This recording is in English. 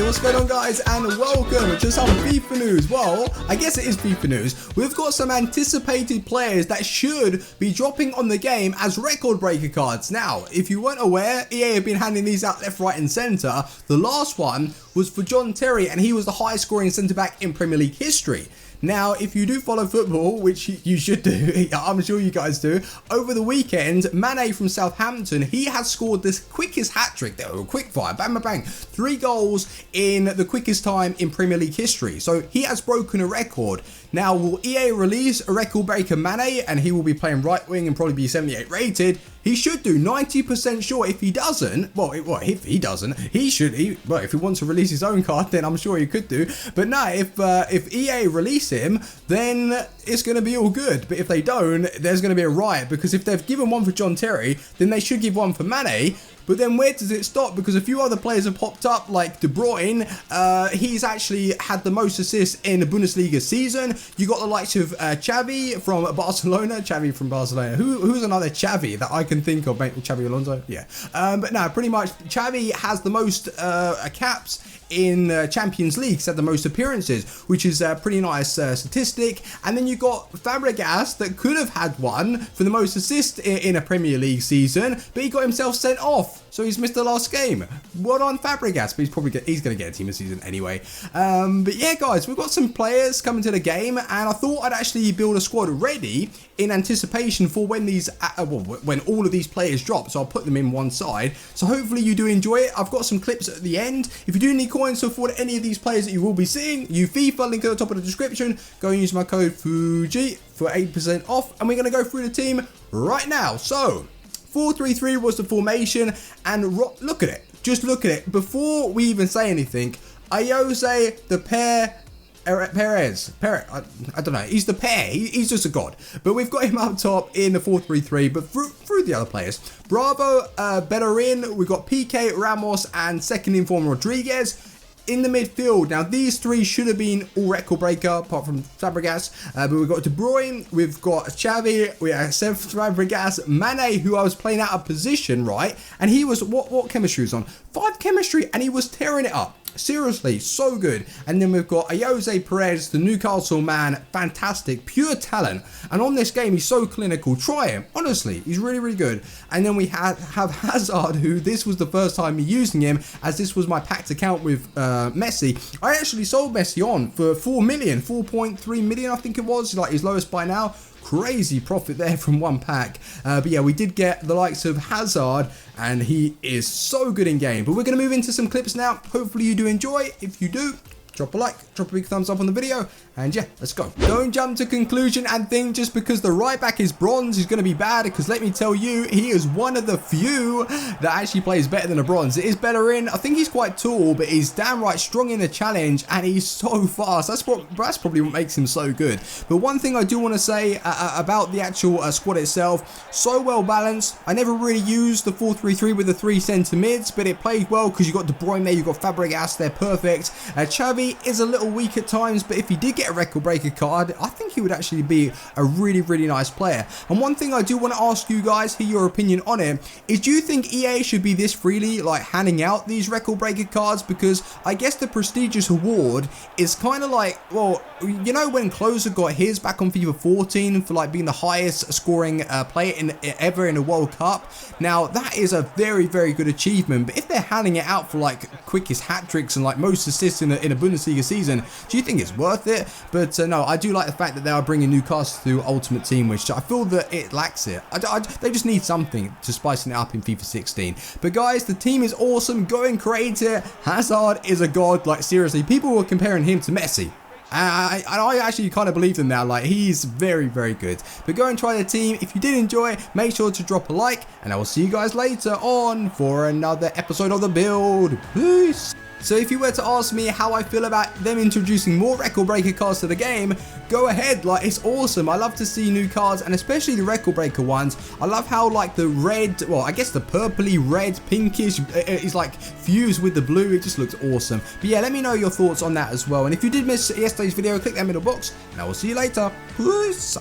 what's going on guys, and welcome to some FIFA news. Well, I guess it is FIFA news. We've got some anticipated players that should be dropping on the game as record breaker cards. Now, if you weren't aware, EA have been handing these out left, right and centre. The last one was for John Terry, and he was the highest scoring centre back in Premier League history. Now, if you do follow football, which you should do, I'm sure you guys do, over the weekend, Mane from Southampton, he has scored this quickest hat-trick, quick fire, bang, bang, bang, 3 goals in the quickest time in Premier League history. So he has broken a record. Now, will EA release a record breaker Mane, and he will be playing right wing and probably be 78 rated? He should do, 90% sure. If he doesn't, if he doesn't, he should. If he wants to release his own card, then I'm sure he could do. But no, if EA release him, then it's going to be all good. But if they don't, there's going to be a riot, because if they've given one for John Terry, then they should give one for Mane. But then where does it stop? Because a few other players have popped up, like De Bruyne. He's actually had the most assists in the Bundesliga season. You got the likes of Xavi from Barcelona. Who's another Xavi that I can think of? Maybe Xavi Alonso? Yeah. But no, pretty much Xavi has the most caps in Champions League, had the most appearances, which is a pretty nice statistic. And then you got Fabregas that could have had one for the most assists in a Premier League season, but he got himself sent off, so he's missed the last game. Well done, Fabregas, but he's going to get a team of the season anyway. But yeah, guys, we've got some players coming to the game, and I thought I'd actually build a squad ready in anticipation for when when all of these players drop. So I'll put them in one side. So hopefully you do enjoy it. I've got some clips at the end. If you do need coins to afford any of these players that you will be seeing, FIFA, link at the top of the description. Go and use my code FUJI for 8% off, and we're going to go through the team right now. So 4-3-3 was the formation, and look at it. Just look at it. Before we even say anything, Ayose, the Perez, I don't know, he's the pair, he's just a god. But we've got him up top in the 4-3-3, but through the other players. Bravo, Bellerin, we've got PK, Ramos, and second in form Rodriguez. In the midfield, now these 3 should have been all record breaker, apart from Fabregas, but we've got De Bruyne, we've got Xavi, we have Fabregas, Mane, who I was playing out of position, right? And he was, what chemistry was on? 5 chemistry, and he was tearing it up. Seriously, so good. And then we've got Ayose Perez, the Newcastle man, fantastic, pure talent. And on this game, he's so clinical. Try him, honestly, he's really, really good. And then we have Hazard, who this was the first time me using him, as this was my packed account with Messi. I actually sold Messi on for 4 million, 4.3 million, I think it was, like his lowest by now. Crazy profit there from one pack. But yeah, we did get the likes of Hazard, and he is so good in game. But we're going to move into some clips now. Hopefully you do enjoy. If you do, drop a like, drop a big thumbs up on the video, and yeah, let's go. Don't jump to conclusion and think just because the right back is bronze he's going to be bad, because let me tell you, he is one of the few that actually plays better than a bronze. It is Bellerin. I think he's quite tall, but he's damn right strong in the challenge, and he's so fast. That's probably what makes him so good. But one thing I do want to say about the actual squad itself, so well balanced. I never really used the 4-3-3 with the 3 centre mids, but it played well because you got De Bruyne there, you got Fabregas, they're perfect. Xavi is a little weak at times, but if he did get a record breaker card, I think he would actually be a really, really nice player. And one thing I do want to ask you guys, hear your opinion on it, is do you think EA should be this freely like handing out these record breaker cards? Because I guess the prestigious award is kind of like, well, you know when Closer got his back on FIFA 14 for like being the highest scoring player ever in a World Cup. Now that is a very, very good achievement, but if they're handing it out for like quickest hat tricks and like most assists in a Bundesliga season, do you think it's worth it? But no, I do like the fact that they are bringing Newcastle to Ultimate Team, which I feel that it lacks it. They just need something to spicing it up in FIFA 16. But guys, the team is awesome. Go and create it. Hazard is a god. Like seriously, people were comparing him to Messi. I actually kind of believe them now. Like, he's very, very good. But go and try the team. If you did enjoy, make sure to drop a like, and I will see you guys later on for another episode of The Build. Peace. So if you were to ask me how I feel about them introducing more record breaker cards to the game, go ahead, like it's awesome. I love to see new cards, and especially the record breaker ones. I love how like the red, well I guess the purpley red pinkish is like fused with the blue. It just looks awesome. But yeah, let me know your thoughts on that as well. And if you did miss yesterday's video, click that middle box, and I will see you later. Peace.